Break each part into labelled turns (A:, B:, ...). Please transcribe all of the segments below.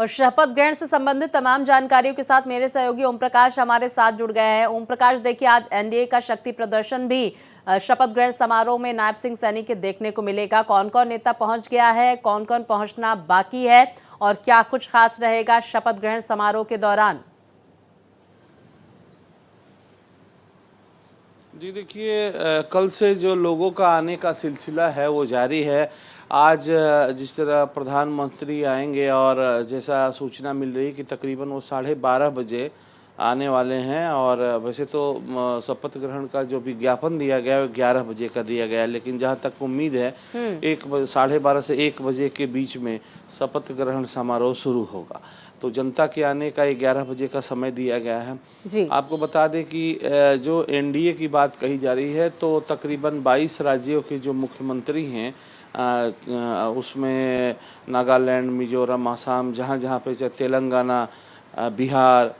A: और शपथ ग्रहण से संबंधित तमाम जानकारियों के साथ मेरे सहयोगी ओम प्रकाश हमारे साथ जुड़ गए हैं। ओम प्रकाश, देखिए आज एनडीए का शक्ति प्रदर्शन भी शपथ ग्रहण समारोह में नायब सिंह सैनी के देखने को मिलेगा। कौन कौन नेता पहुंच गया है, कौन कौन पहुंचना बाकी है और क्या कुछ खास रहेगा शपथ ग्रहण समारोह के दौरान?
B: जी देखिए, कल से जो लोगों का आने का सिलसिला है वो जारी है। आज जिस तरह प्रधानमंत्री आएंगे और जैसा सूचना मिल रही कि तकरीबन वो 12:30 बजे आने वाले हैं। और वैसे तो शपथ ग्रहण का जो विज्ञापन दिया गया है वो 11 बजे का दिया गया है, लेकिन जहाँ तक उम्मीद है 12:30 से 1 बजे के बीच में शपथ ग्रहण समारोह शुरू होगा। तो जनता के आने का 11 बजे का समय दिया गया है।
A: जी।
B: आपको बता दें कि जो एनडीए की बात कही जा रही है तो तकरीबन 22 राज्यों के जो मुख्यमंत्री हैं उसमें नागालैंड, मिजोरम, आसाम, जहाँ जहाँ पे चाहे तेलंगाना, बिहार,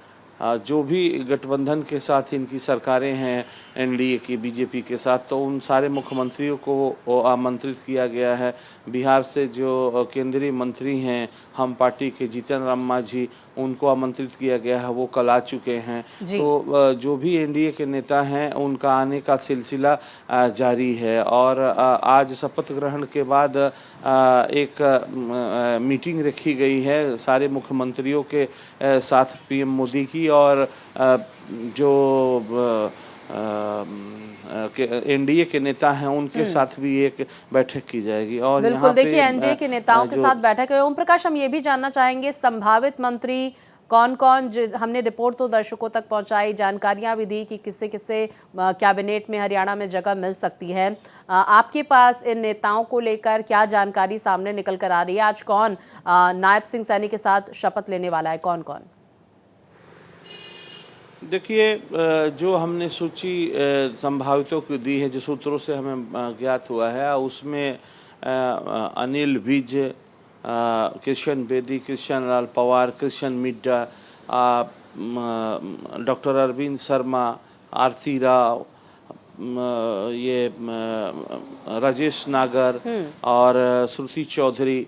B: जो भी गठबंधन के साथ इनकी सरकारें हैं एनडीए की बीजेपी के साथ, तो उन सारे मुख्यमंत्रियों को आमंत्रित किया गया है। बिहार से जो केंद्रीय मंत्री हैं हम पार्टी के जीतन राम मांझी, उनको आमंत्रित किया गया है, वो कल आ चुके हैं। तो जो भी एनडीए के नेता हैं उनका आने का सिलसिला जारी है। और आज शपथ ग्रहण के बाद एक मीटिंग रखी गई है सारे मुख्यमंत्रियों के साथ पीएम मोदी की, और जो एनडीए के नेता हैं उनके साथ भी एक बैठक की जाएगी। और
A: बिल्कुल, देखिए एनडीए के नेताओं के साथ बैठक है। ओम प्रकाश, हम ये भी जानना चाहेंगे संभावित मंत्री कौन कौन, हमने रिपोर्ट तो दर्शकों तक पहुंचाई, जानकारियां भी दी कि किससे किससे कैबिनेट में हरियाणा में जगह मिल सकती है। आपके पास इन नेताओं को लेकर क्या जानकारी सामने निकल कर आ रही है? आज कौन नायब सिंह सैनी के साथ शपथ लेने वाला है, कौन कौन?
B: देखिए, जो हमने सूची संभावितों को दी है, जो सूत्रों से हमें ज्ञात हुआ है, उसमें अनिल विज, कृष्ण बेदी, कृष्ण लाल पवार, कृष्ण मिड्डा, डॉक्टर अरविंद शर्मा, आरती राव, ये राजेश नागर और श्रुति चौधरी,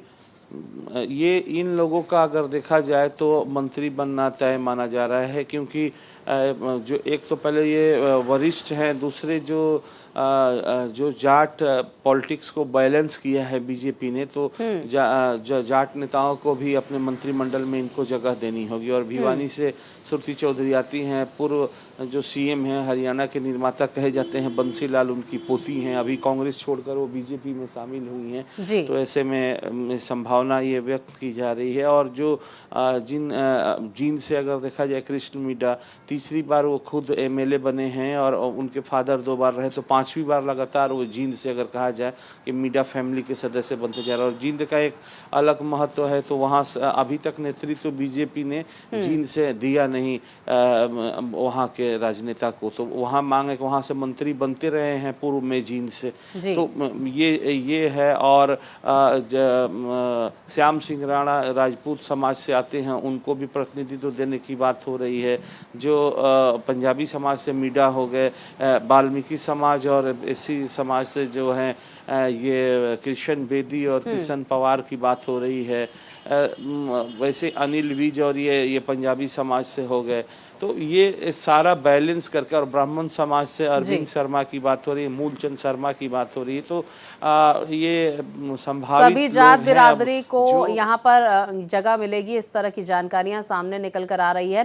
B: ये इन लोगों का अगर देखा जाए तो मंत्री बनना तय माना जा रहा है। क्योंकि जो एक तो पहले ये वरिष्ठ हैं, दूसरे जो जाट पॉलिटिक्स को बैलेंस किया है बीजेपी ने, तो जाट नेताओं को भी अपने मंत्रिमंडल में इनको जगह देनी होगी। और भिवानी से श्रुति चौधरी आती हैं, पूर्व जो सीएम हैं, हरियाणा के निर्माता कहे जाते हैं बंसीलाल उनकी पोती हैं, अभी कांग्रेस छोड़कर वो बीजेपी में शामिल हुई हैं। तो ऐसे में संभावना ये व्यक्त की जा रही है। और जो जींद से अगर देखा जाए, कृष्ण मिड्डा तीसरी बार वो खुद एमएलए बने हैं और उनके फादर 2 बार रहे, तो 5वीं बार लगातार वो जींद से अगर कहा जाए कि मिड्डा फैमिली के सदस्य बनते जा रहे हैं। और जींद का एक अलग महत्व है, तो वहाँ अभी तक नेतृत्व बीजेपी ने जींद से दिया नहीं वहाँ के राजनेता को, तो वहाँ मांग है कि वहाँ से मंत्री बनते रहे हैं पूर्व में जींद से। तो ये है। और श्याम सिंह राणा राजपूत समाज से आते हैं, उनको भी प्रतिनिधित्व देने की बात हो रही है। जो पंजाबी समाज से मिड्डा हो गए, वाल्मीकि समाज और एससी समाज से जो हैं ये कृष्ण बेदी और कृष्ण पवार की बात हो रही है। वैसे अनिल विज और ये पंजाबी समाज से हो गए। तो ये सारा बैलेंस करके, और ब्राह्मण समाज से अरविंद शर्मा की बात हो रही है, मूलचंद शर्मा की बात हो रही है। तो ये संभावित
A: सभी जात बिरादरी को यहाँ पर जगह मिलेगी, इस तरह की जानकारियां सामने निकल कर आ रही है।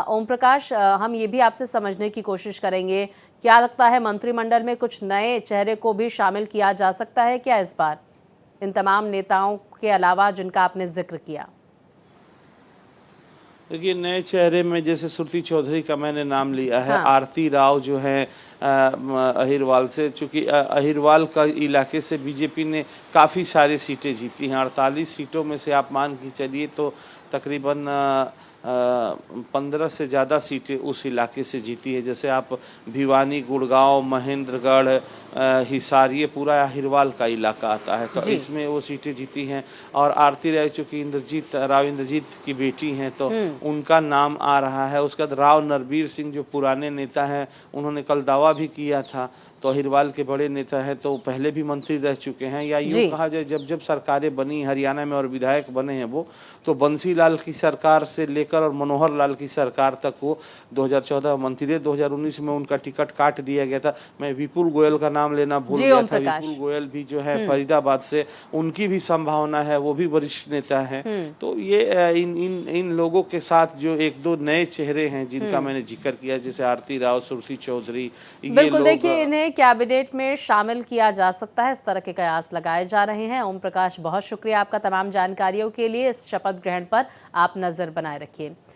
A: ओम प्रकाश, हम ये भी आपसे समझने की कोशिश करेंगे, क्या लगता है मंत्रिमंडल में कुछ नए चेहरे को भी शामिल किया जा सकता है क्या इस बार, इन तमाम नेताओं के अलावा जिनका आपने जिक्र किया?
B: देखिए, नए चेहरे में जैसे श्रुति चौधरी का मैंने नाम लिया है। आरती राव जो हैं अहिरवाल से, चूँकि अहिरवाल का इलाके से बीजेपी ने काफ़ी सारी सीटें जीती हैं। 48 सीटों में से आप मान के चलिए तो तकरीबन 15 से ज़्यादा सीटें उस इलाके से जीती है। जैसे आप भिवानी, गुड़गांव, महेंद्रगढ़, हिसार, पूरा अहिरवाल का इलाका आता है, तो इसमें वो सीटें जीती हैं। और आरती राय चूँकि इंद्रजीत की बेटी हैं, तो उनका नाम आ रहा है। उसके बाद राव नरबीर सिंह जो पुराने नेता हैं, उन्होंने कल दावा भी किया था, तोहिरवाल के बड़े नेता हैं, तो पहले भी मंत्री रह चुके हैं, या यूँ कहा जाए जब जब सरकारें बनी हरियाणा में और विधायक बने हैं वो, तो बंसीलाल की सरकार से लेकर और मनोहर लाल की सरकार तक वो 2014 मंत्री रहे। 2019 में उनका टिकट काट दिया गया था। मैं विपुल गोयल का नाम लेना भूल गया था। विपुल गोयल भी जो है फरीदाबाद से, उनकी भी संभावना है, वो भी वरिष्ठ नेता है। तो ये इन लोगों के साथ जो एक दो नए चेहरे हैं जिनका मैंने जिक्र किया, जैसे आरती राव, श्रुति चौधरी, ये
A: बिल्कुल,
B: लोग
A: देखिए इन्हें कैबिनेट में शामिल किया जा सकता है, इस तरह के कयास लगाए जा रहे हैं। ओम प्रकाश, बहुत शुक्रिया आपका तमाम जानकारियों के लिए। इस शपथ ग्रहण पर आप नजर बनाए रखिए।